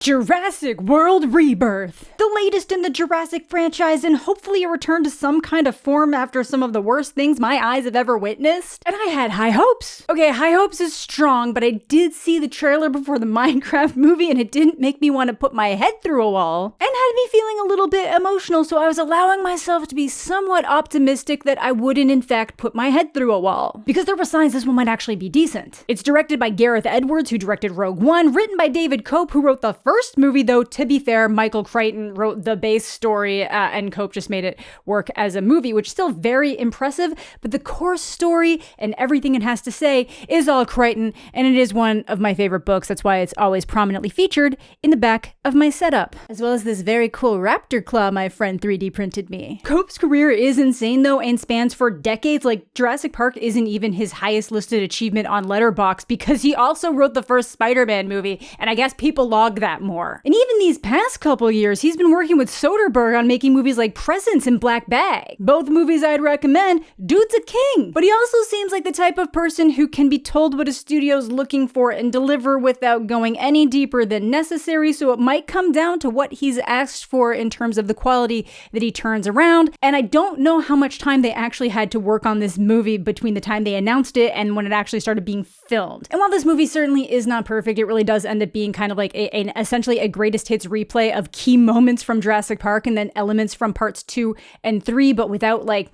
Jurassic World Rebirth, the latest in the Jurassic franchise and hopefully a return to some kind of form after some of the worst things my eyes have ever witnessed. And I had high hopes. Okay, high hopes is strong, but I did see the trailer before the Minecraft movie and it didn't make me want to put my head through a wall and had me feeling a little bit emotional, so I was allowing myself to be somewhat optimistic that I wouldn't in fact put my head through a wall. Because there were signs this one might actually be decent. It's directed by Gareth Edwards, who directed Rogue One, written by David Cope, who wrote the first movie, though to be fair, Michael Crichton wrote the base story and Cope just made it work as a movie, which is still very impressive, but the core story and everything it has to say is all Crichton, and it is one of my favorite books. That's why it's always prominently featured in the back of my setup, as well as this very cool raptor claw my friend 3D printed me. Cope's career is insane though and spans for decades. Like, Jurassic Park isn't even his highest listed achievement on Letterboxd because he also wrote the first Spider-Man movie, and I guess people log that more. And even these past couple years, he's been working with Soderbergh on making movies like Presence and Black Bag. Both movies I'd recommend. Dude's a king. But he also seems like the type of person who can be told what a studio's looking for and deliver without going any deeper than necessary, so it might come down to what he's asked for in terms of the quality that he turns around. And I don't know how much time they actually had to work on this movie between the time they announced it and when it actually started being filmed. And while this movie certainly is not perfect, it really does end up being kind of like essentially a greatest hits replay of key moments from Jurassic Park and then elements from parts 2 and 3, but without like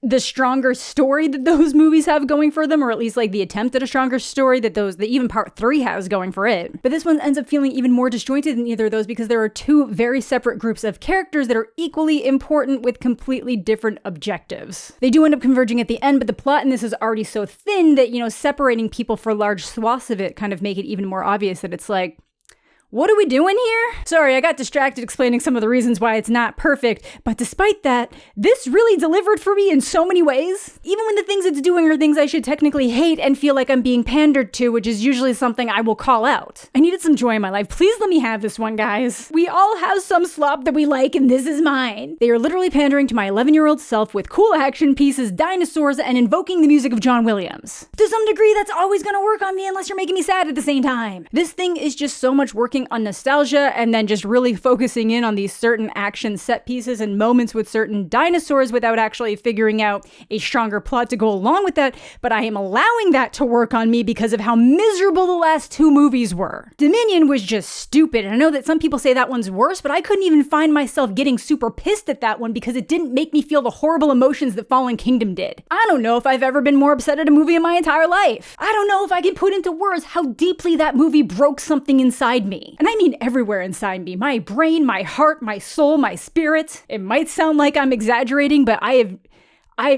the stronger story that those movies have going for them, or at least like the attempt at a stronger story that even part 3 has going for it. But this one ends up feeling even more disjointed than either of those because there are two very separate groups of characters that are equally important with completely different objectives. They do end up converging at the end, but the plot in this is already so thin that, separating people for large swaths of it kind of make it even more obvious that it's like, what are we doing here? Sorry, I got distracted explaining some of the reasons why it's not perfect, but despite that, this really delivered for me in so many ways. Even when the things it's doing are things I should technically hate and feel like I'm being pandered to, which is usually something I will call out. I needed some joy in my life. Please let me have this one, guys. We all have some slop that we like, and this is mine. They are literally pandering to my 11-year-old self with cool action pieces, dinosaurs, and invoking the music of John Williams. To some degree, that's always gonna work on me unless you're making me sad at the same time. This thing is just so much working on nostalgia and then just really focusing in on these certain action set pieces and moments with certain dinosaurs without actually figuring out a stronger plot to go along with that. But I am allowing that to work on me because of how miserable the last two movies were. Dominion was just stupid. And I know that some people say that one's worse, but I couldn't even find myself getting super pissed at that one because it didn't make me feel the horrible emotions that Fallen Kingdom did. I don't know if I've ever been more upset at a movie in my entire life. I don't know if I can put into words how deeply that movie broke something inside me. And I mean everywhere inside me. My brain, my heart, my soul, my spirit. It might sound like I'm exaggerating, but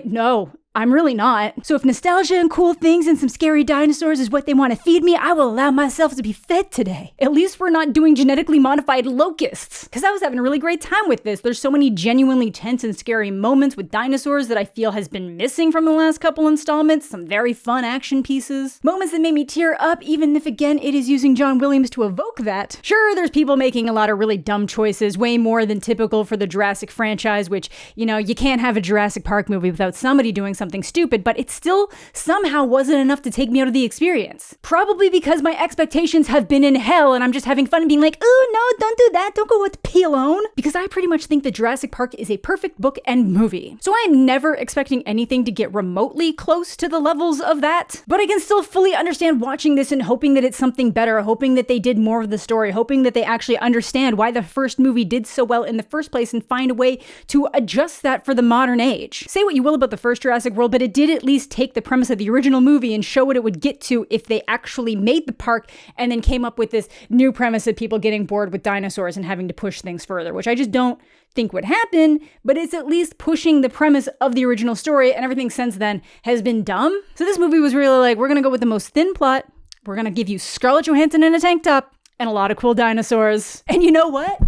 no, I'm really not. So if nostalgia and cool things and some scary dinosaurs is what they want to feed me, I will allow myself to be fed today. At least we're not doing genetically modified locusts. Because I was having a really great time with this. There's so many genuinely tense and scary moments with dinosaurs that I feel has been missing from the last couple installments. Some very fun action pieces. Moments that made me tear up, even if again it is using John Williams to evoke that. Sure, there's people making a lot of really dumb choices, way more than typical for the Jurassic franchise, which, you can't have a Jurassic Park movie without somebody doing something stupid, but it still somehow wasn't enough to take me out of the experience. Probably because my expectations have been in hell and I'm just having fun and being like, oh no, don't do that, don't go with P alone. Because I pretty much think that Jurassic Park is a perfect book and movie. So I am never expecting anything to get remotely close to the levels of that, but I can still fully understand watching this and hoping that it's something better, hoping that they did more of the story, hoping that they actually understand why the first movie did so well in the first place and find a way to adjust that for the modern age. Say what you will about the first Jurassic World, but it did at least take the premise of the original movie and show what it would get to if they actually made the park and then came up with this new premise of people getting bored with dinosaurs and having to push things further, which I just don't think would happen, but it's at least pushing the premise of the original story, and everything since then has been dumb. So this movie was really like, we're gonna go with the most thin plot, we're gonna give you Scarlett Johansson in a tank top, and a lot of cool dinosaurs. And you know what?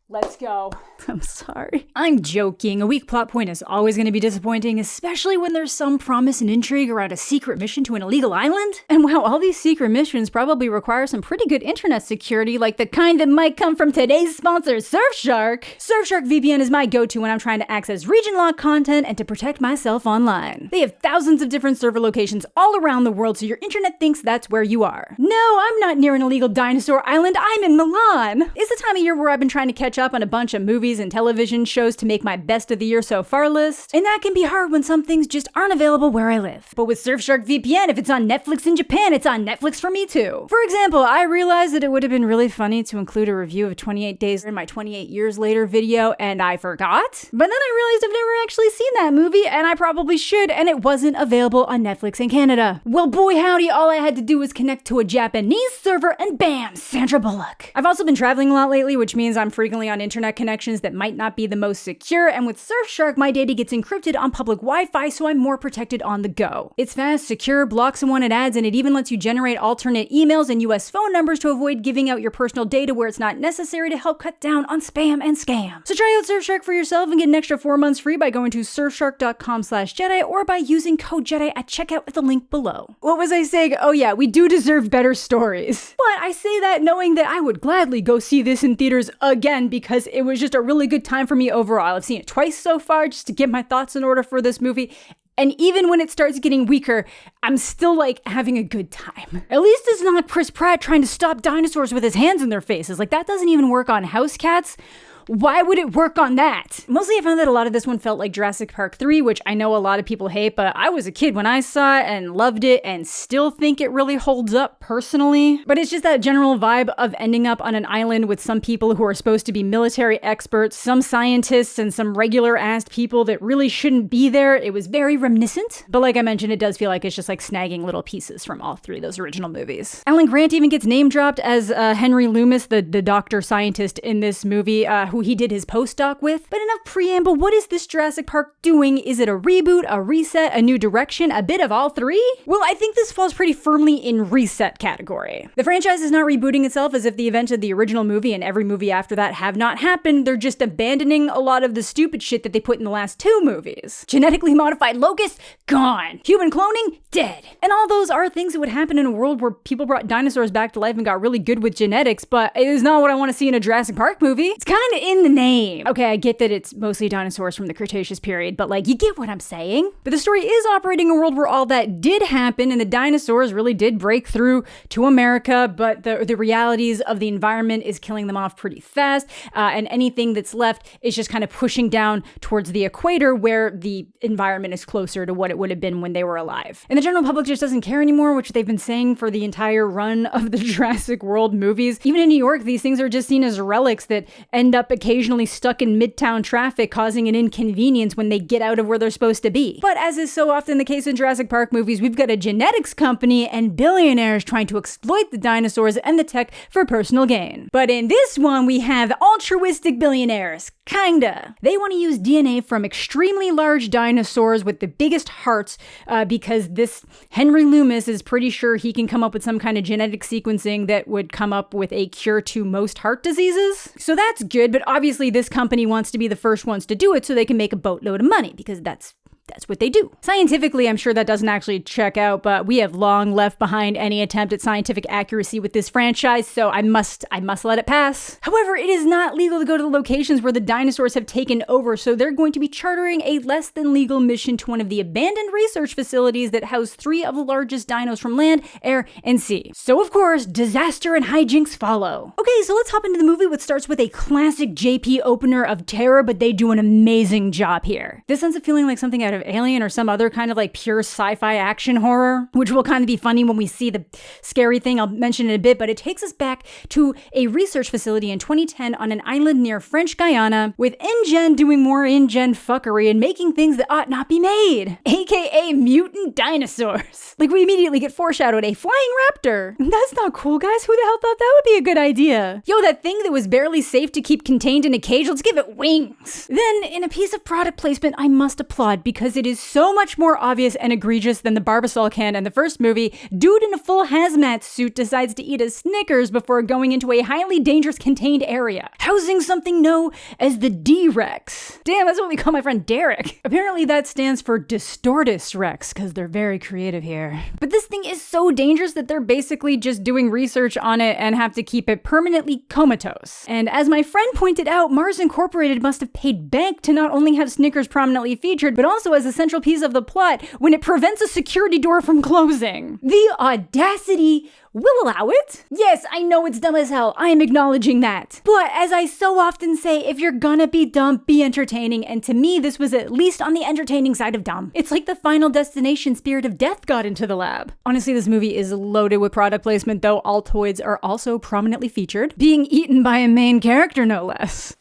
Let's go. I'm sorry. I'm joking. A weak plot point is always going to be disappointing, especially when there's some promise and intrigue around a secret mission to an illegal island. And wow, all these secret missions probably require some pretty good internet security, like the kind that might come from today's sponsor, Surfshark. Surfshark VPN is my go-to when I'm trying to access region-locked content and to protect myself online. They have thousands of different server locations all around the world, so your internet thinks that's where you are. No, I'm not near an illegal dinosaur island. I'm in Milan. It's the time of year where I've been trying to catch up on a bunch of movies and television shows to make my best of the year so far list, and that can be hard when some things just aren't available where I live. But with Surfshark VPN, if it's on Netflix in Japan, it's on Netflix for me too. For example, I realized that it would have been really funny to include a review of 28 Days in my 28 Years Later video, and I forgot. But then I realized I've never actually seen that movie, and I probably should, and it wasn't available on Netflix in Canada. Well, boy howdy, all I had to do was connect to a Japanese server, and bam, Sandra Bullock. I've also been traveling a lot lately, which means I'm frequently on internet connections that might not be the most secure, and with Surfshark, my data gets encrypted on public Wi-Fi, so I'm more protected on the go. It's fast, secure, blocks unwanted ads, and it even lets you generate alternate emails and US phone numbers to avoid giving out your personal data where it's not necessary to help cut down on spam and scam. So try out Surfshark for yourself and get an extra 4 months free by going to surfshark.com/Jedi or by using code Jedi at checkout at the link below. What was I saying? Oh yeah, we do deserve better stories. But I say that knowing that I would gladly go see this in theaters again because it was just a really good time for me overall. I've seen it twice so far just to get my thoughts in order for this movie. And even when it starts getting weaker, I'm still like having a good time. At least it's not Chris Pratt trying to stop dinosaurs with his hands in their faces. Like that doesn't even work on house cats. Why would it work on that? Mostly I found that a lot of this one felt like Jurassic Park 3, which I know a lot of people hate, but I was a kid when I saw it and loved it and still think it really holds up personally. But it's just that general vibe of ending up on an island with some people who are supposed to be military experts, some scientists, and some regular-ass people that really shouldn't be there. It was very reminiscent. But like I mentioned, it does feel like it's just like snagging little pieces from all three of those original movies. Alan Grant even gets name dropped as Henry Loomis, the doctor scientist in this movie, who he did his postdoc with. But enough preamble, what is this Jurassic Park doing? Is it a reboot, a reset, a new direction, a bit of all three? Well, I think this falls pretty firmly in reset category. The franchise is not rebooting itself as if the events of the original movie and every movie after that have not happened. They're just abandoning a lot of the stupid shit that they put in the last two movies. Genetically modified locusts? Gone. Human cloning? Dead. And all those are things that would happen in a world where people brought dinosaurs back to life and got really good with genetics, but it is not what I want to see in a Jurassic Park movie. It's kind of in the name. Okay, I get that it's mostly dinosaurs from the Cretaceous period, but like, you get what I'm saying? But the story is operating in a world where all that did happen and the dinosaurs really did break through to America, but the realities of the environment is killing them off pretty fast, and anything that's left is just kind of pushing down towards the equator where the environment is closer to what it would have been when they were alive. And the general public just doesn't care anymore, which they've been saying for the entire run of the Jurassic World movies. Even in New York, these things are just seen as relics that end up occasionally stuck in midtown traffic, causing an inconvenience when they get out of where they're supposed to be. But as is so often the case in Jurassic Park movies, we've got a genetics company and billionaires trying to exploit the dinosaurs and the tech for personal gain. But in this one, we have altruistic billionaires. Kinda. They want to use DNA from extremely large dinosaurs with the biggest hearts because this Henry Loomis is pretty sure he can come up with some kind of genetic sequencing that would come up with a cure to most heart diseases. So that's good, but obviously this company wants to be the first ones to do it so they can make a boatload of money because that's what they do. Scientifically, I'm sure that doesn't actually check out, but we have long left behind any attempt at scientific accuracy with this franchise, so I must let it pass. However, it is not legal to go to the locations where the dinosaurs have taken over, so they're going to be chartering a less than legal mission to one of the abandoned research facilities that house three of the largest dinos from land, air, and sea. So of course, disaster and hijinks follow. Okay, so let's hop into the movie, which starts with a classic JP opener of terror, but they do an amazing job here. This ends up feeling like something out of Alien or some other kind of like pure sci-fi action horror, which will kind of be funny when we see the scary thing. I'll mention it a bit, but it takes us back to a research facility in 2010 on an island near French Guyana with InGen doing more InGen fuckery and making things that ought not be made, aka mutant dinosaurs. Like we immediately get foreshadowed a flying raptor. That's not cool, guys. Who the hell thought that would be a good idea? Yo, that thing that was barely safe to keep contained in a cage, let's give it wings. Then in a piece of product placement, I must applaud because because it is so much more obvious and egregious than the Barbasol can in the first movie. Dude in a full hazmat suit decides to eat a Snickers before going into a highly dangerous contained area, housing something known as the D-Rex. Damn, that's what we call my friend Derek. Apparently that stands for Distortus Rex, because they're very creative here. But this thing is so dangerous that they're basically just doing research on it and have to keep it permanently comatose. And as my friend pointed out, Mars Incorporated must have paid bank to not only have Snickers prominently featured, but also as a central piece of the plot when it prevents a security door from closing. The audacity. We'll allow it. Yes, I know it's dumb as hell. I am acknowledging that. But as I so often say, if you're gonna be dumb, be entertaining. And to me, this was at least on the entertaining side of dumb. It's like the Final Destination spirit of death got into the lab. Honestly, this movie is loaded with product placement, though Altoids are also prominently featured, being eaten by a main character, no less.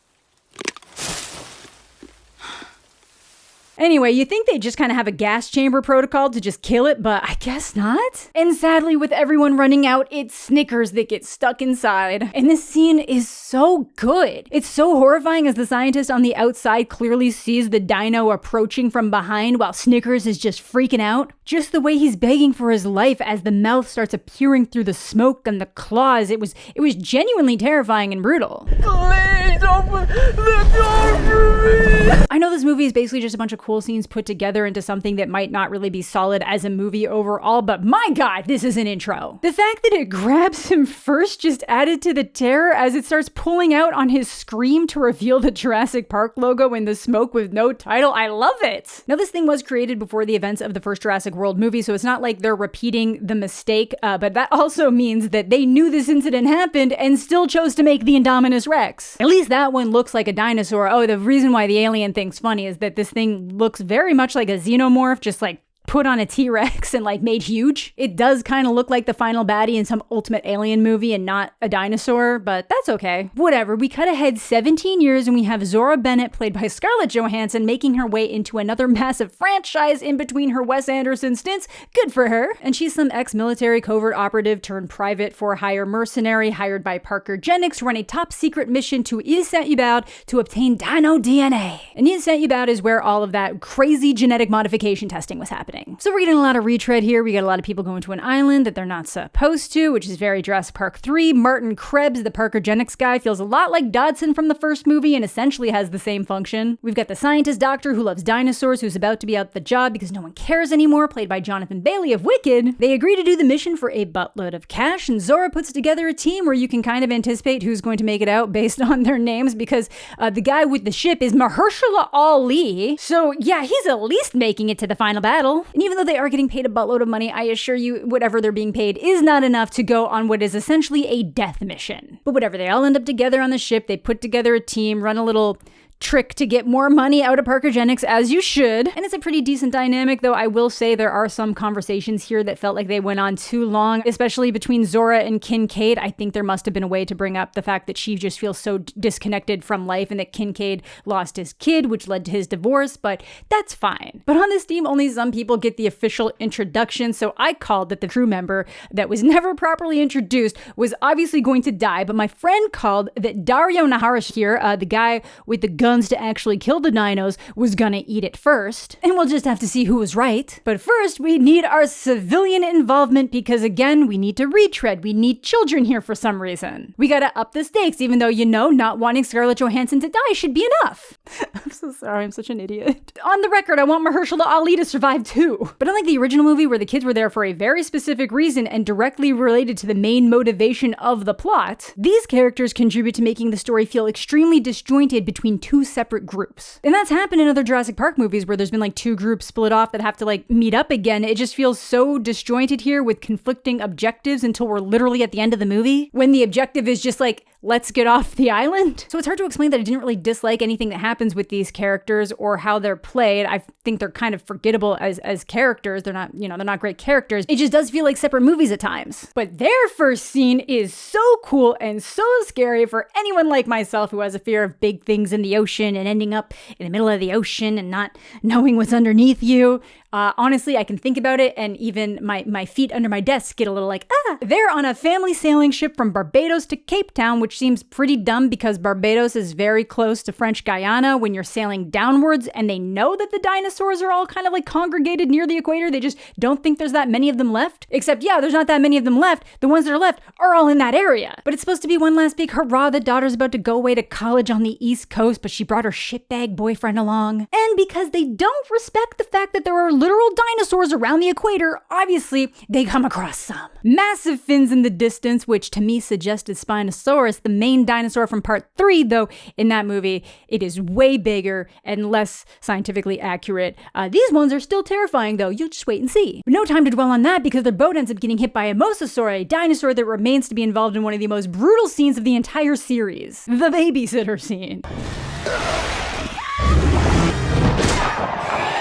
Anyway, you think they just kind of have a gas chamber protocol to just kill it, but I guess not. And sadly, with everyone running out, it's Snickers that gets stuck inside. And this scene is so good. It's so horrifying as the scientist on the outside clearly sees the dino approaching from behind while Snickers is just freaking out. Just the way he's begging for his life as the mouth starts appearing through the smoke and the claws. It was genuinely terrifying and brutal. Please open the door for me! I know this movie is basically just a bunch of cool scenes put together into something that might not really be solid as a movie overall, but my god, this is an intro. The fact that it grabs him first just added to the terror as it starts pulling out on his scream to reveal the Jurassic Park logo in the smoke with no title. I love it. Now, this thing was created before the events of the first Jurassic World movie, so it's not like they're repeating the mistake, but that also means that they knew this incident happened and still chose to make the Indominus Rex. At least that one looks like a dinosaur. Oh, the reason why the alien thing's funny is that this thing looks very much like a xenomorph, just like put on a T-Rex and like made huge. It does kind of look like the final baddie in some Ultimate Alien movie and not a dinosaur, but that's okay. Whatever, we cut ahead 17 years and we have Zora Bennett, played by Scarlett Johansson, making her way into another massive franchise in between her Wes Anderson stints. Good for her. And she's some ex-military covert operative turned private for hire mercenary hired by Parker Jennings to run a top secret mission to Ile Saint-Hubert to obtain dino DNA. And Ile Saint-Hubert is where all of that crazy genetic modification testing was happening. So we're getting a lot of retread here. We got a lot of people going to an island that they're not supposed to, which is very Jurassic Park 3. Martin Krebs, the Parker Jennings guy, feels a lot like Dodson from the first movie and essentially has the same function. We've got the scientist doctor who loves dinosaurs, who's about to be out the job because no one cares anymore, played by Jonathan Bailey of Wicked. They agree to do the mission for a buttload of cash, and Zora puts together a team where you can kind of anticipate who's going to make it out based on their names, because the guy with the ship is Mahershala Ali. So yeah, he's at least making it to the final battle. And even though they are getting paid a buttload of money, I assure you whatever they're being paid is not enough to go on what is essentially a death mission. But whatever, they all end up together on the ship, they put together a team, run a little trick to get more money out of Parker Jennings, as you should. And it's a pretty decent dynamic, though I will say there are some conversations here that felt like they went on too long, especially between Zora and Kincaid. I think there must have been a way to bring up the fact that she just feels so disconnected from life and that Kincaid lost his kid, which led to his divorce, but that's fine. But on this team, only some people get the official introduction, so I called that the crew member that was never properly introduced was obviously going to die, but my friend called that Dario Naharish here, the guy with the guns to actually kill the dinos, was gonna eat it first. And we'll just have to see who was right. But first, we need our civilian involvement because, again, we need to retread. We need children here for some reason. We gotta up the stakes, even though, you know, not wanting Scarlett Johansson to die should be enough. I'm so sorry, I'm such an idiot. On the record, I want Mahershala Ali to survive too. But unlike the original movie where the kids were there for a very specific reason and directly related to the main motivation of the plot, these characters contribute to making the story feel extremely disjointed between two separate groups. And that's happened in other Jurassic Park movies where there's been like two groups split off that have to like meet up again. It just feels so disjointed here with conflicting objectives until we're literally at the end of the movie, when the objective is just like, let's get off the island. So it's hard to explain that I didn't really dislike anything that happens with these characters or how they're played. I think they're kind of forgettable as characters. They're not, they're not great characters. It just does feel like separate movies at times. But their first scene is so cool and so scary for anyone like myself who has a fear of big things in the ocean. ocean and ending up in the middle of the ocean and not knowing what's underneath you. Honestly, I can think about it and even my feet under my desk get a little like, ah! They're on a family sailing ship from Barbados to Cape Town, which seems pretty dumb because Barbados is very close to French Guyana when you're sailing downwards, and they know that the dinosaurs are all kind of like congregated near the equator. They just don't think there's that many of them left. Except, yeah, there's not that many of them left. The ones that are left are all in that area. But it's supposed to be one last big hurrah. The daughter's about to go away to college on the East Coast, but she brought her shitbag boyfriend along. And because they don't respect the fact that there are literal dinosaurs around the equator, obviously they come across some. Massive fins in the distance, which to me suggested Spinosaurus, the main dinosaur from part 3, though in that movie it is way bigger and less scientifically accurate. These ones are still terrifying though, you'll just wait and see. But no time to dwell on that because their boat ends up getting hit by a Mosasaur, a dinosaur that remains to be involved in one of the most brutal scenes of the entire series, the babysitter scene.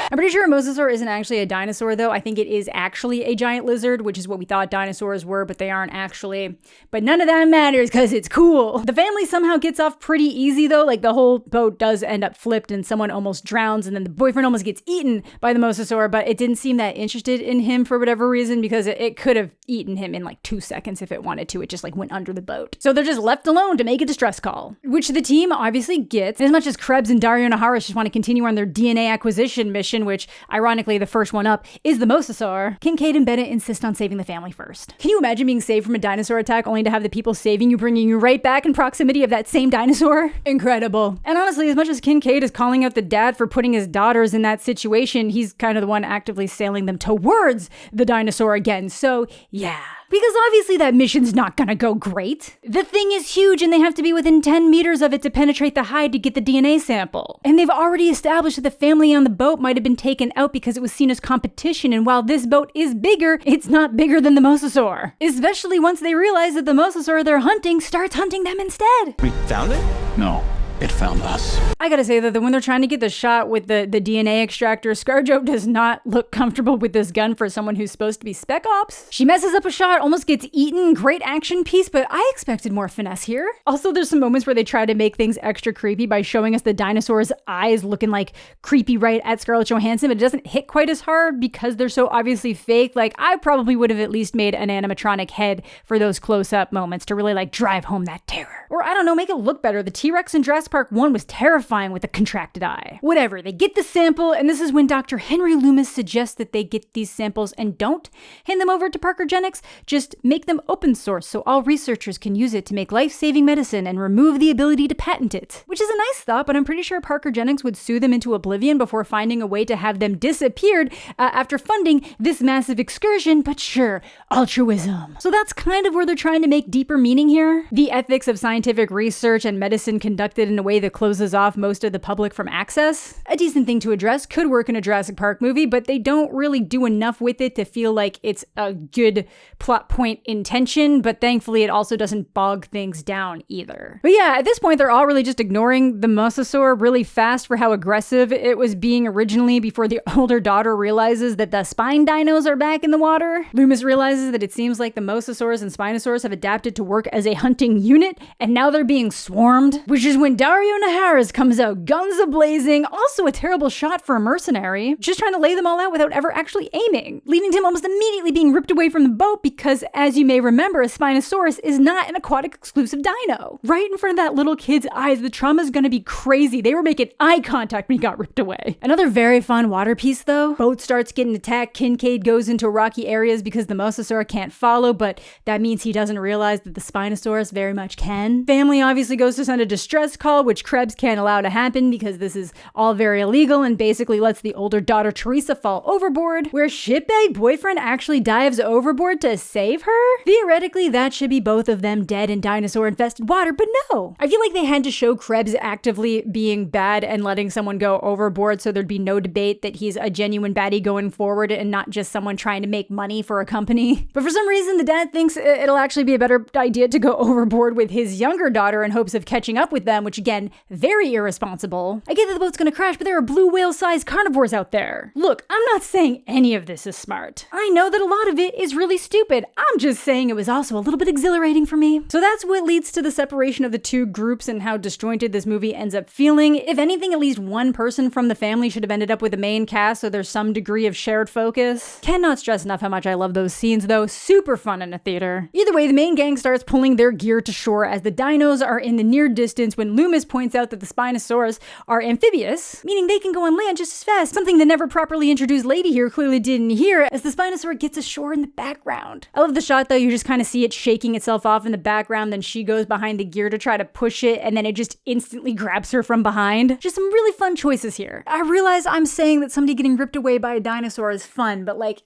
I'm pretty sure a Mosasaur isn't actually a dinosaur though. I think it is actually a giant lizard, which is what we thought dinosaurs were, but they aren't actually. But none of that matters because it's cool. The family somehow gets off pretty easy though. Like the whole boat does end up flipped and someone almost drowns and then the boyfriend almost gets eaten by the Mosasaur, but it didn't seem that interested in him for whatever reason because it could have eaten him in like 2 seconds if it wanted to. It just like went under the boat. So they're just left alone to make a distress call, which the team obviously gets. And as much as Krebs and Dario Naharis just want to continue on their DNA acquisition mission, which ironically the first one up is the Mosasaur, Kincaid and Bennett insist on saving the family first. Can you imagine being saved from a dinosaur attack only to have the people saving you bringing you right back in proximity of that same dinosaur? Incredible. And honestly, as much as Kincaid is calling out the dad for putting his daughters in that situation, he's kind of the one actively sailing them towards the dinosaur again. So yeah. Because obviously that mission's not gonna go great. The thing is huge and they have to be within 10 meters of it to penetrate the hide to get the DNA sample. And they've already established that the family on the boat might have been taken out because it was seen as competition, and while this boat is bigger, it's not bigger than the Mosasaur. Especially once they realize that the Mosasaur they're hunting starts hunting them instead. We found it? No. It found us. I gotta say that when they're trying to get the shot with the DNA extractor, ScarJo does not look comfortable with this gun for someone who's supposed to be Spec Ops. She messes up a shot, almost gets eaten, great action piece, but I expected more finesse here. Also, there's some moments where they try to make things extra creepy by showing us the dinosaur's eyes looking like creepy right at Scarlett Johansson, but it doesn't hit quite as hard because they're so obviously fake. Like, I probably would have at least made an animatronic head for those close-up moments to really like drive home that terror. Or I don't know, make it look better. The T-Rex in Jurassic Park 1 was terrifying with a contracted eye. Whatever, they get the sample, and this is when Dr. Henry Loomis suggests that they get these samples and don't hand them over to Parkergenics, just make them open source so all researchers can use it to make life-saving medicine and remove the ability to patent it. Which is a nice thought, but I'm pretty sure Parkergenics would sue them into oblivion before finding a way to have them disappeared after funding this massive excursion, but sure, altruism. So that's kind of where they're trying to make deeper meaning here. The ethics of scientific research and medicine conducted in a way that closes off most of the public from access. A decent thing to address, could work in a Jurassic Park movie, but they don't really do enough with it to feel like it's a good plot point intention, but thankfully it also doesn't bog things down either. But yeah, at this point they're all really just ignoring the Mosasaur really fast for how aggressive it was being originally before the older daughter realizes that the spine dinos are back in the water. Loomis realizes that it seems like the Mosasaurs and Spinosaurs have adapted to work as a hunting unit, and now they're being swarmed, which is when Dario Naharis comes out guns a-blazing, also a terrible shot for a mercenary, just trying to lay them all out without ever actually aiming, leading to him almost immediately being ripped away from the boat because, as you may remember, a Spinosaurus is not an aquatic exclusive dino. Right in front of that little kid's eyes, the trauma's gonna be crazy. They were making eye contact when he got ripped away. Another very fun water piece though. Boat starts getting attacked, Kincaid goes into rocky areas because the Mosasaur can't follow, but that means he doesn't realize that the Spinosaurus very much can. Family obviously goes to send a distress call, which Krebs can't allow to happen because this is all very illegal and basically lets the older daughter Teresa fall overboard, where shitbag boyfriend actually dives overboard to save her? Theoretically, that should be both of them dead in dinosaur-infested water, but no. I feel like they had to show Krebs actively being bad and letting someone go overboard so there'd be no debate that he's a genuine baddie going forward and not just someone trying to make money for a company. But for some reason, the dad thinks it'll actually be a better idea to go overboard with his younger daughter in hopes of catching up with them, which again, very irresponsible. I get that the boat's gonna crash, but there are blue whale-sized carnivores out there. Look, I'm not saying any of this is smart. I know that a lot of it is really stupid. I'm just saying it was also a little bit exhilarating for me. So that's what leads to the separation of the two groups and how disjointed this movie ends up feeling. If anything, at least one person from the family should have ended up with the main cast so there's some degree of shared focus. Cannot stress enough how much I love those scenes though. Super fun in a theater. Either way, the main gang starts pulling their gear to shore as the dinos are in the near distance when Loomis points out that the Spinosaurs are amphibious, meaning they can go on land just as fast, something the never properly introduced lady here clearly didn't hear as the Spinosaur gets ashore in the background. I love the shot though, you just kind of see it shaking itself off in the background, then she goes behind the gear to try to push it, and then it just instantly grabs her from behind. Just some really fun choices here. I realize I'm saying that somebody getting ripped away by a dinosaur is fun, but like,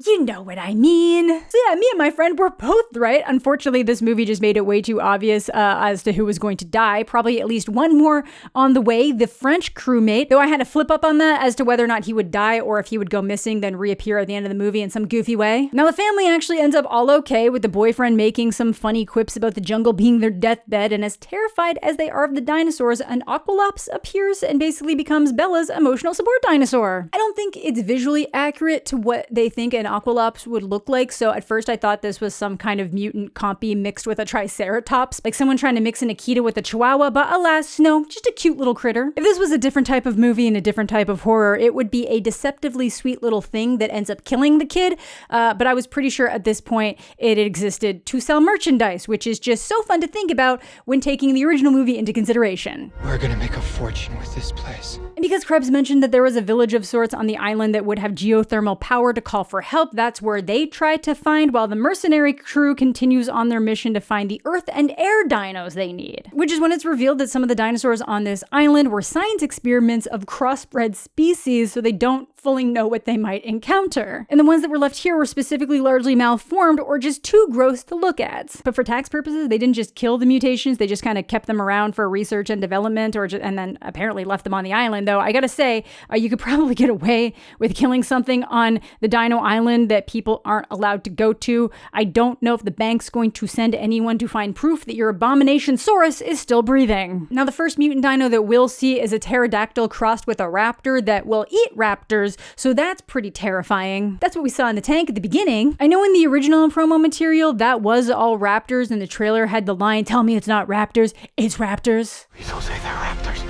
you know what I mean. So yeah, me and my friend were both right. Unfortunately, this movie just made it way too obvious as to who was going to die. Probably at least one more on the way, the French crewmate. Though I had to flip up on that as to whether or not he would die or if he would go missing, then reappear at the end of the movie in some goofy way. Now the family actually ends up all okay, with the boyfriend making some funny quips about the jungle being their deathbed, and as terrified as they are of the dinosaurs, an aqualops appears and basically becomes Bella's emotional support dinosaur. I don't think it's visually accurate to what they think an aqualops would look like, so at first I thought this was some kind of mutant compy mixed with a triceratops, like someone trying to mix an Akita with a chihuahua, but alas, no, just a cute little critter. If this was a different type of movie and a different type of horror, it would be a deceptively sweet little thing that ends up killing the kid, but I was pretty sure at this point it existed to sell merchandise, which is just so fun to think about when taking the original movie into consideration. We're gonna make a fortune with this place. And because Krebs mentioned that there was a village of sorts on the island that would have geothermal power to call for help, that's where they try to find, while the mercenary crew continues on their mission to find the earth and air dinos they need. Which is when it's revealed that some of the dinosaurs on this island were science experiments of crossbred species, so they don't fully know what they might encounter. And the ones that were left here were specifically largely malformed or just too gross to look at. But for tax purposes, they didn't just kill the mutations, they just kind of kept them around for research and development, and then apparently left them on the island. Though I gotta say, you could probably get away with killing something on the Dino Island that people aren't allowed to go to. I don't know if the bank's going to send anyone to find proof that your abomination Saurus is still breathing. Now, the first mutant dino that we'll see is a pterodactyl crossed with a raptor that will eat raptors, so that's pretty terrifying. That's what we saw in the tank at the beginning. I know in the original promo material that was all raptors, and the trailer had the line, "Tell me it's not raptors, it's raptors." Please don't say they're raptors.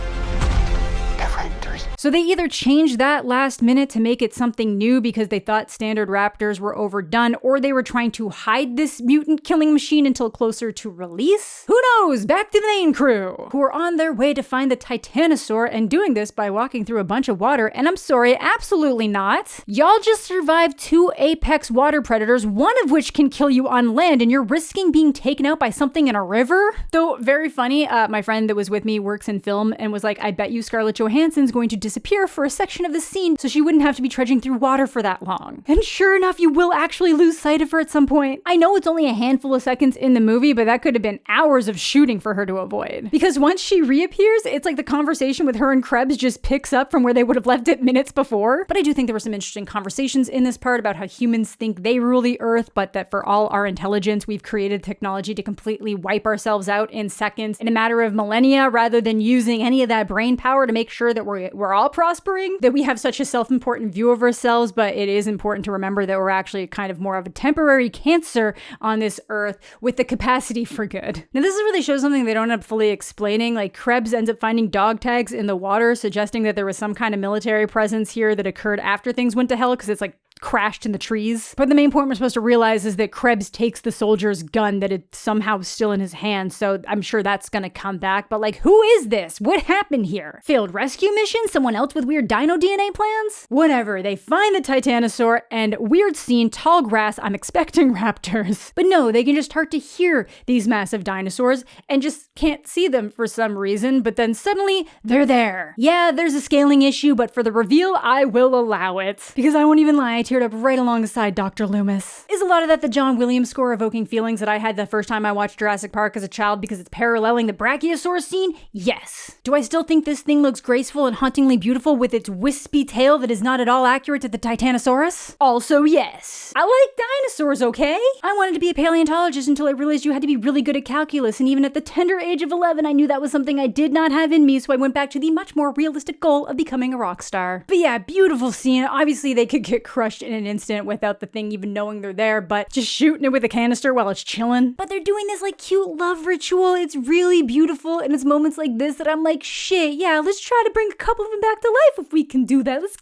They're raptors. So they either changed that last minute to make it something new because they thought standard raptors were overdone, or they were trying to hide this mutant killing machine until closer to release? Who knows? Back to the main crew, who are on their way to find the Titanosaur, and doing this by walking through a bunch of water, and I'm sorry, absolutely not. Y'all just survived 2 apex water predators, one of which can kill you on land, and you're risking being taken out by something in a river? Though, very funny, my friend that was with me works in film and was like, I bet you Scarlett Johansson's going to disappear for a section of the scene so she wouldn't have to be trudging through water for that long. And sure enough, you will actually lose sight of her at some point. I know it's only a handful of seconds in the movie, but that could have been hours of shooting for her to avoid. Because once she reappears, it's like the conversation with her and Krebs just picks up from where they would have left it minutes before. But I do think there were some interesting conversations in this part about how humans think they rule the earth, but that for all our intelligence, we've created technology to completely wipe ourselves out in seconds in a matter of millennia, rather than using any of that brain power to make sure that we're all prospering, that we have such a self-important view of ourselves. But it is important to remember that we're actually kind of more of a temporary cancer on this earth with the capacity for good. Now, this is where they show something they don't end up fully explaining. Like, Krebs ends up finding dog tags in the water, suggesting that there was some kind of military presence here that occurred after things went to hell, because it's like crashed in the trees. But the main point we're supposed to realize is that Krebs takes the soldier's gun that it's somehow still in his hand, so I'm sure that's gonna come back. But like, who is this? What happened here? Failed rescue mission? Someone else with weird dino DNA plans? Whatever, they find the Titanosaur, and weird scene, tall grass, I'm expecting raptors. But no, they can just start to hear these massive dinosaurs and just can't see them for some reason, but then suddenly they're there. Yeah, there's a scaling issue, but for the reveal, I will allow it. Because I won't even lie teared up right alongside Dr. Loomis. Is a lot of that the John Williams score evoking feelings that I had the first time I watched Jurassic Park as a child because it's paralleling the Brachiosaur scene? Yes. Do I still think this thing looks graceful and hauntingly beautiful with its wispy tail that is not at all accurate to the Titanosaurus? Also yes. I like dinosaurs, okay? I wanted to be a paleontologist until I realized you had to be really good at calculus, and even at the tender age of 11, I knew that was something I did not have in me, so I went back to the much more realistic goal of becoming a rock star. But yeah, beautiful scene. Obviously, they could get crushed in an instant without the thing even knowing they're there, but just shooting it with a canister while it's chilling. But they're doing this like cute love ritual. It's really beautiful, and it's moments like this that I'm like, shit, yeah, let's try to bring a couple of them back to life if we can do that. Let's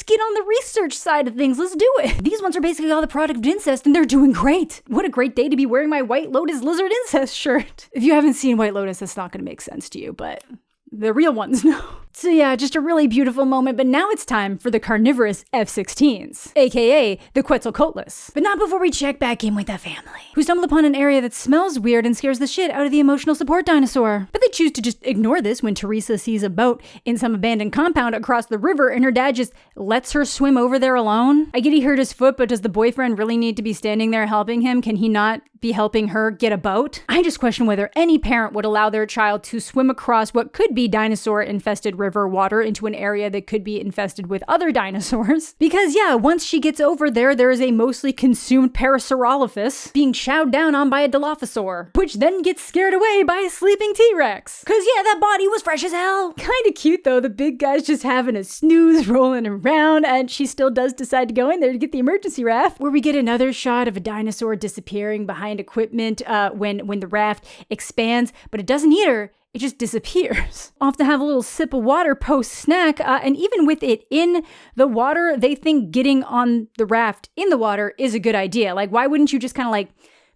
get on the research side of things. Let's do it. These ones are basically all the product of incest, and they're doing great. What a great day to be wearing my White Lotus lizard incest shirt. If you haven't seen White Lotus, that's not going to make sense to you, but the real ones know. So yeah, just a really beautiful moment, but now it's time for the carnivorous F-16s, aka the Quetzalcoatlus. But not before we check back in with the family, who stumble upon an area that smells weird and scares the shit out of the emotional support dinosaur. But they choose to just ignore this when Teresa sees a boat in some abandoned compound across the river and her dad just lets her swim over there alone. I get he hurt his foot, but does the boyfriend really need to be standing there helping him? Can he not be helping her get a boat? I just question whether any parent would allow their child to swim across what could be dinosaur-infested river water into an area that could be infested with other dinosaurs. Because yeah, once she gets over there, there is a mostly consumed Parasaurolophus being chowed down on by a Dilophosaur, which then gets scared away by a sleeping T-Rex. Cause yeah, that body was fresh as hell. Kinda cute though, the big guy's just having a snooze rolling around, and she still does decide to go in there to get the emergency raft, where we get another shot of a dinosaur disappearing behind equipment when the raft expands, but it doesn't eat her. It just disappears. Off to have a little sip of water post-snack, and even with it in the water, they think getting on the raft in the water is a good idea. Like, why wouldn't you just kind of like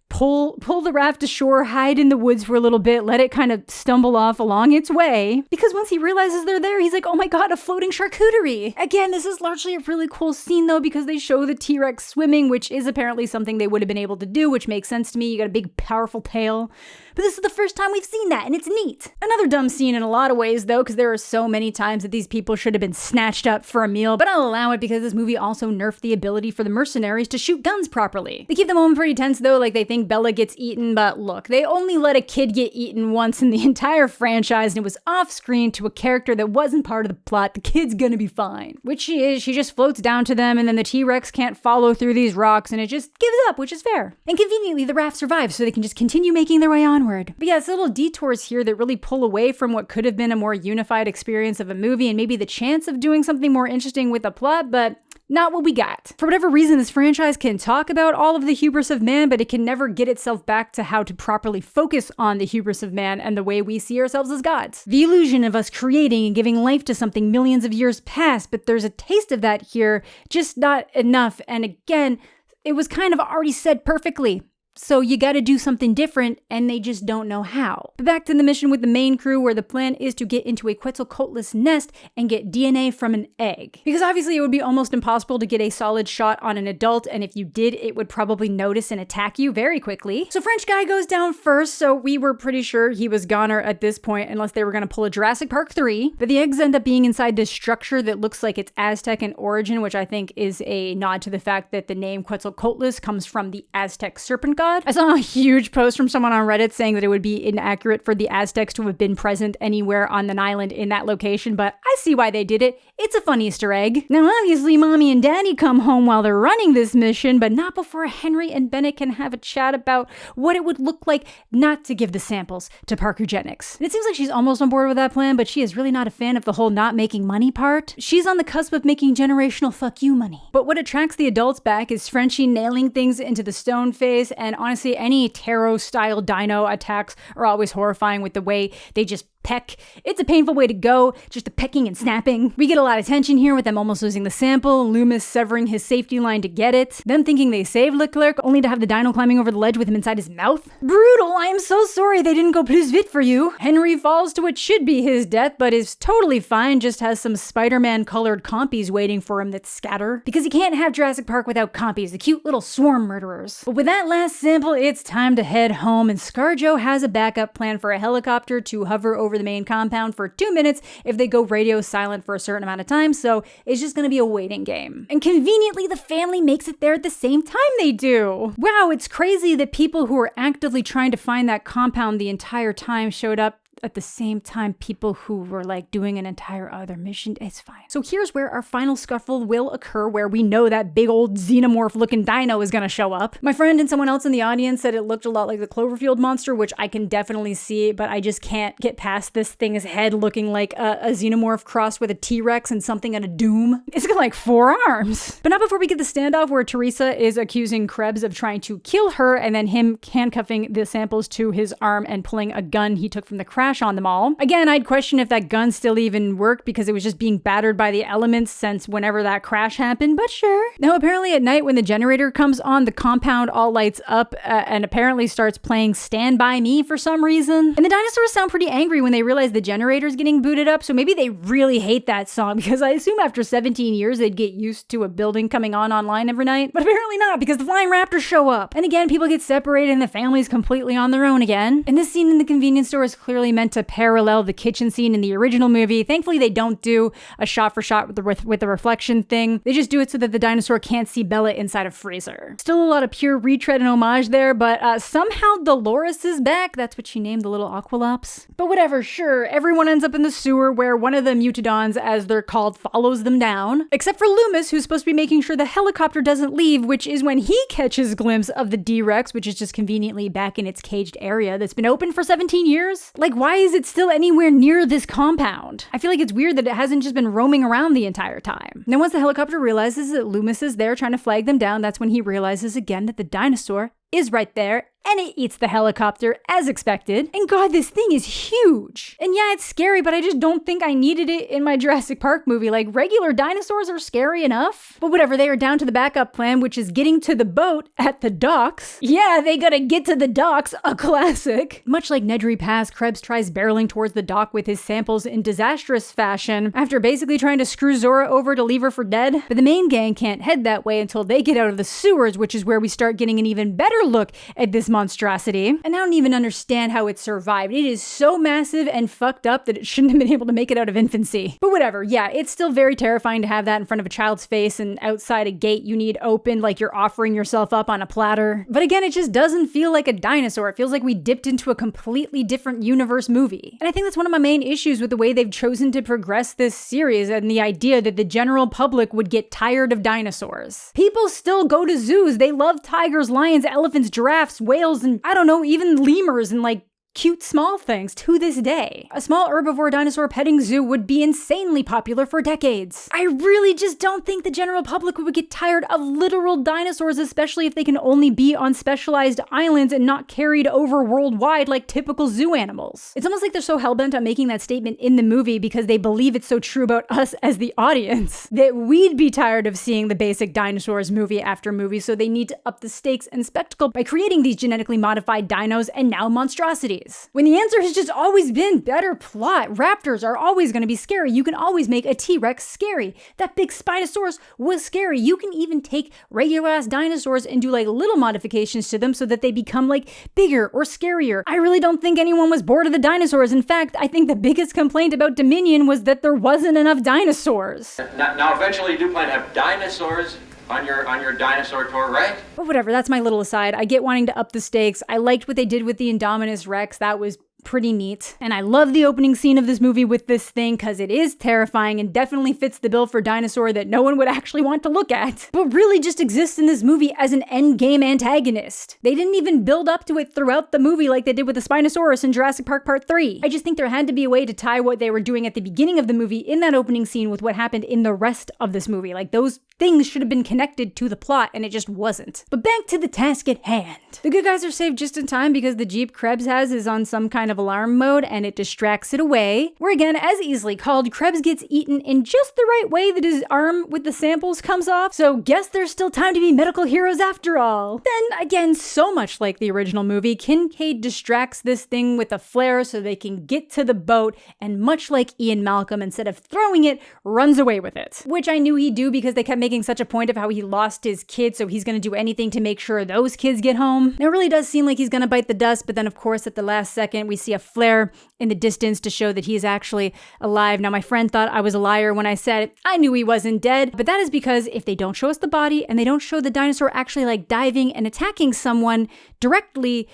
pull the raft to shore, hide in the woods for a little bit, let it kind of stumble off along its way? Because once he realizes they're there, he's like, oh my god, a floating charcuterie. Again, this is largely a really cool scene though, because they show the T-Rex swimming, which is apparently something they would have been able to do, which makes sense to me. You got a big, powerful tail. But this is the first time we've seen that, and it's neat. Another dumb scene in a lot of ways, though, because there are so many times that these people should have been snatched up for a meal, but I'll allow it because this movie also nerfed the ability for the mercenaries to shoot guns properly. They keep the moment pretty tense, though, like they think Bella gets eaten, but look, they only let a kid get eaten once in the entire franchise, and it was off-screen to a character that wasn't part of the plot. The kid's gonna be fine. Which she is. She just floats down to them, and then the T-Rex can't follow through these rocks, and it just gives up, which is fair. And conveniently, the raft survives, so they can just continue making their way on. But yeah, it's little detours here that really pull away from what could have been a more unified experience of a movie and maybe the chance of doing something more interesting with the plot, but not what we got. For whatever reason, this franchise can talk about all of the hubris of man, but it can never get itself back to how to properly focus on the hubris of man and the way we see ourselves as gods. The illusion of us creating and giving life to something millions of years past, but there's a taste of that here, just not enough. And again, it was kind of already said perfectly. So you gotta do something different, and they just don't know how. But back to the mission with the main crew, where the plan is to get into a Quetzalcoatlus nest and get DNA from an egg. Because obviously it would be almost impossible to get a solid shot on an adult, and if you did, it would probably notice and attack you very quickly. So French guy goes down first, so we were pretty sure he was goner at this point, unless they were gonna pull a Jurassic Park 3. But the eggs end up being inside this structure that looks like it's Aztec in origin, which I think is a nod to the fact that the name Quetzalcoatlus comes from the Aztec serpent god. I saw a huge post from someone on Reddit saying that it would be inaccurate for the Aztecs to have been present anywhere on an island in that location, but I see why they did it. It's a fun Easter egg. Now obviously mommy and daddy come home while they're running this mission, but not before Henry and Bennett can have a chat about what it would look like not to give the samples to Parkergenics. And it seems like she's almost on board with that plan, but she is really not a fan of the whole not making money part. She's on the cusp of making generational fuck you money. But what attracts the adults back is Frenchie nailing things into the stone face, and honestly, any Taro-style dino attacks are always horrifying with the way they just peck. It's a painful way to go, just the pecking and snapping. We get a lot of tension here with them almost losing the sample, Loomis severing his safety line to get it, them thinking they saved Leclerc only to have the dino climbing over the ledge with him inside his mouth. Brutal, I am so sorry they didn't go plus vite for you. Henry falls to what should be his death, but is totally fine, just has some Spider-Man colored compies waiting for him that scatter. Because you can't have Jurassic Park without compies, the cute little swarm murderers. But with that last simple, it's time to head home, and ScarJo has a backup plan for a helicopter to hover over the main compound for 2 minutes if they go radio silent for a certain amount of time, so it's just gonna be a waiting game. And conveniently, the family makes it there at the same time they do. Wow, it's crazy that people who were actively trying to find that compound the entire time showed up at the same time people who were like doing an entire other mission. It's fine. So here's where our final scuffle will occur, where we know that big old xenomorph looking dino is gonna show up. My friend and someone else in the audience said it looked a lot like the Cloverfield monster, which I can definitely see, but I just can't get past this thing's head looking like a xenomorph crossed with a T-Rex and something out of Doom. It's got like 4 arms. But not before we get the standoff where Teresa is accusing Krebs of trying to kill her, and then him handcuffing the samples to his arm and pulling a gun he took from the crash on them all. Again, I'd question if that gun still even worked because it was just being battered by the elements since whenever that crash happened, but sure. Now, apparently at night when the generator comes on, the compound all lights up and apparently starts playing Stand By Me for some reason. And the dinosaurs sound pretty angry when they realize the generator's getting booted up, so maybe they really hate that song because I assume after 17 years they'd get used to a building coming on online every night, but apparently not because the flying raptors show up. And again, people get separated and the family's completely on their own again. And this scene in the convenience store is clearly meant to parallel the kitchen scene in the original movie. Thankfully, they don't do a shot for shot with the reflection thing. They just do it so that the dinosaur can't see Bella inside a freezer. Still a lot of pure retread and homage there, but somehow Dolores is back. That's what she named the little aqualops. But whatever, sure, everyone ends up in the sewer where one of the mutodons, as they're called, follows them down. Except for Loomis, who's supposed to be making sure the helicopter doesn't leave, which is when he catches a glimpse of the D-Rex, which is just conveniently back in its caged area that's been open for 17 years. Like, why is it still anywhere near this compound? I feel like it's weird that it hasn't just been roaming around the entire time. Now, once the helicopter realizes that Loomis is there trying to flag them down, that's when he realizes again that the dinosaur is right there, and it eats the helicopter as expected. And God, this thing is huge. And yeah, it's scary, but I just don't think I needed it in my Jurassic Park movie. Like, regular dinosaurs are scary enough. But whatever, they are down to the backup plan, which is getting to the boat at the docks. Yeah, they gotta get to the docks, a classic. Much like Nedry Pass, Krebs tries barreling towards the dock with his samples in disastrous fashion, after basically trying to screw Zora over to leave her for dead. But the main gang can't head that way until they get out of the sewers, which is where we start getting an even better look at this monstrosity. And I don't even understand how it survived. It is so massive and fucked up that it shouldn't have been able to make it out of infancy. But whatever, yeah, it's still very terrifying to have that in front of a child's face and outside a gate you need opened like you're offering yourself up on a platter. But again, it just doesn't feel like a dinosaur. It feels like we dipped into a completely different universe movie. And I think that's one of my main issues with the way they've chosen to progress this series and the idea that the general public would get tired of dinosaurs. People still go to zoos. They love tigers, lions, elephants, giraffes, whales, and I don't know, even lemurs and like cute small things to this day. A small herbivore dinosaur petting zoo would be insanely popular for decades. I really just don't think the general public would get tired of literal dinosaurs, especially if they can only be on specialized islands and not carried over worldwide like typical zoo animals. It's almost like they're so hellbent on making that statement in the movie because they believe it's so true about us as the audience that we'd be tired of seeing the basic dinosaurs movie after movie, so they need to up the stakes and spectacle by creating these genetically modified dinos and now monstrosities. When the answer has just always been better plot. Raptors are always going to be scary. You can always make a T-Rex scary. That big Spinosaurus was scary. You can even take regular ass dinosaurs and do like little modifications to them so that they become like bigger or scarier. I really don't think anyone was bored of the dinosaurs. In fact, I think the biggest complaint about Dominion was that there wasn't enough dinosaurs. Now eventually you do plan to have dinosaurs on your dinosaur tour, right? But whatever, that's my little aside. I get wanting to up the stakes. I liked what they did with the Indominus Rex. That was pretty neat. And I love the opening scene of this movie with this thing because it is terrifying and definitely fits the bill for dinosaur that no one would actually want to look at, but really just exists in this movie as an endgame antagonist. They didn't even build up to it throughout the movie like they did with the Spinosaurus in Jurassic Park Part 3. I just think there had to be a way to tie what they were doing at the beginning of the movie in that opening scene with what happened in the rest of this movie. Like, those things should have been connected to the plot, and it just wasn't. But back to the task at hand. The good guys are saved just in time because the Jeep Krebs has is on some kind kind of alarm mode and it distracts it away. Where again, as easily called, Krebs gets eaten in just the right way that his arm with the samples comes off. So guess there's still time to be medical heroes after all. Then again, so much like the original movie, Kincaid distracts this thing with a flare so they can get to the boat, and much like Ian Malcolm, instead of throwing it, runs away with it. Which I knew he'd do because they kept making such a point of how he lost his kid, so he's gonna do anything to make sure those kids get home. It really does seem like he's gonna bite the dust, but then of course at the last second we see a flare in the distance to show that he's actually alive. Now my friend thought I was a liar when I said I knew he wasn't dead, but that is because if they don't show us the body and they don't show the dinosaur actually like diving and attacking someone directly,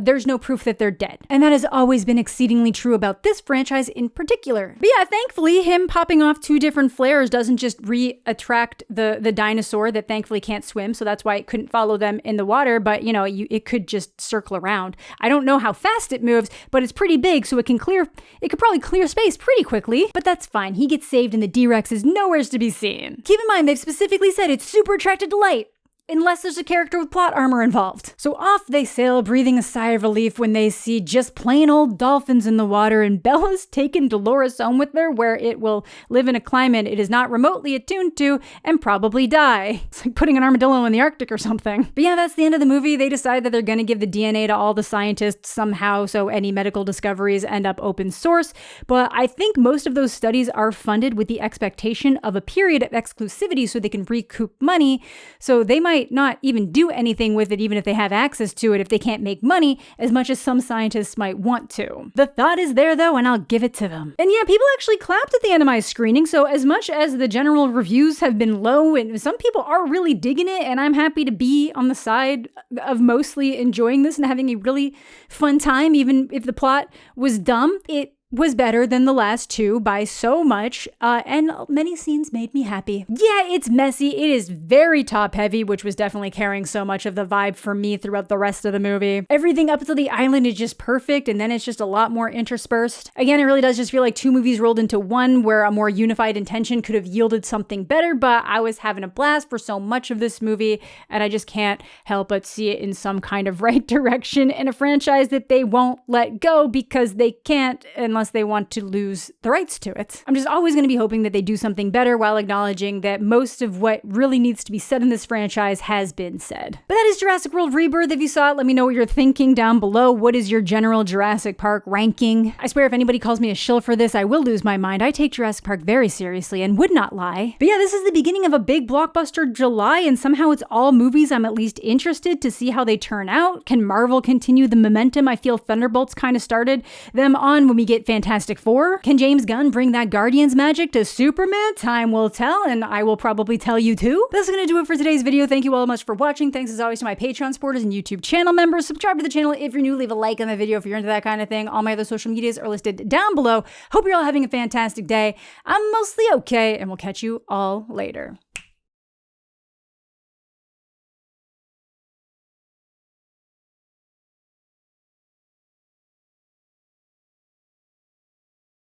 there's no proof that they're dead. And that has always been exceedingly true about this franchise in particular. But yeah, thankfully, him popping off 2 different flares doesn't just re-attract the dinosaur that thankfully can't swim, so that's why it couldn't follow them in the water, but you know, it could just circle around. I don't know how fast it moves, but it's pretty big, so it could probably clear space pretty quickly, but that's fine. He gets saved and the D-Rex is nowhere to be seen. Keep in mind, they've specifically said it's super attracted to light, unless there's a character with plot armor involved. So off they sail, breathing a sigh of relief when they see just plain old dolphins in the water, and Bella's taken Dolores home with her, where it will live in a climate it is not remotely attuned to and probably die. It's like putting an armadillo in the Arctic or something. But yeah, that's the end of the movie. They decide that they're gonna give the DNA to all the scientists somehow, so any medical discoveries end up open source. But I think most of those studies are funded with the expectation of a period of exclusivity so they can recoup money. So they might not even do anything with it even if they have access to it if they can't make money as much as some scientists might want to. The thought is there though, and I'll give it to them. And yeah, people actually clapped at the end of my screening, so as much as the general reviews have been low and some people are really digging it, and I'm happy to be on the side of mostly enjoying this and having a really fun time even if the plot was dumb, it was better than the last 2 by so much, and many scenes made me happy. Yeah, it's messy, it is very top heavy, which was definitely carrying so much of the vibe for me throughout the rest of the movie. Everything up to the island is just perfect, and then it's just a lot more interspersed. Again, it really does just feel like 2 movies rolled into one, where a more unified intention could have yielded something better, but I was having a blast for so much of this movie, and I just can't help but see it in some kind of right direction in a franchise that they won't let go because they can't unless they want to lose the rights to it. I'm just always going to be hoping that they do something better while acknowledging that most of what really needs to be said in this franchise has been said. But that is Jurassic World Rebirth. If you saw it, let me know what you're thinking down below. What is your general Jurassic Park ranking? I swear if anybody calls me a shill for this, I will lose my mind. I take Jurassic Park very seriously and would not lie. But yeah, this is the beginning of a big blockbuster July, and somehow it's all movies I'm at least interested to see how they turn out. Can Marvel continue the momentum I feel Thunderbolts kind of started them on when we get Fantastic Four? Can James Gunn bring that Guardians magic to Superman? Time will tell, and I will probably tell you too. That's gonna do it for today's video. Thank you all much for watching. Thanks as always to my Patreon supporters and YouTube channel members. Subscribe to the channel if you're new. Leave a like on the video if you're into that kind of thing. All my other social medias are listed down below. Hope you're all having a fantastic day. I'm mostly okay, and we'll catch you all later.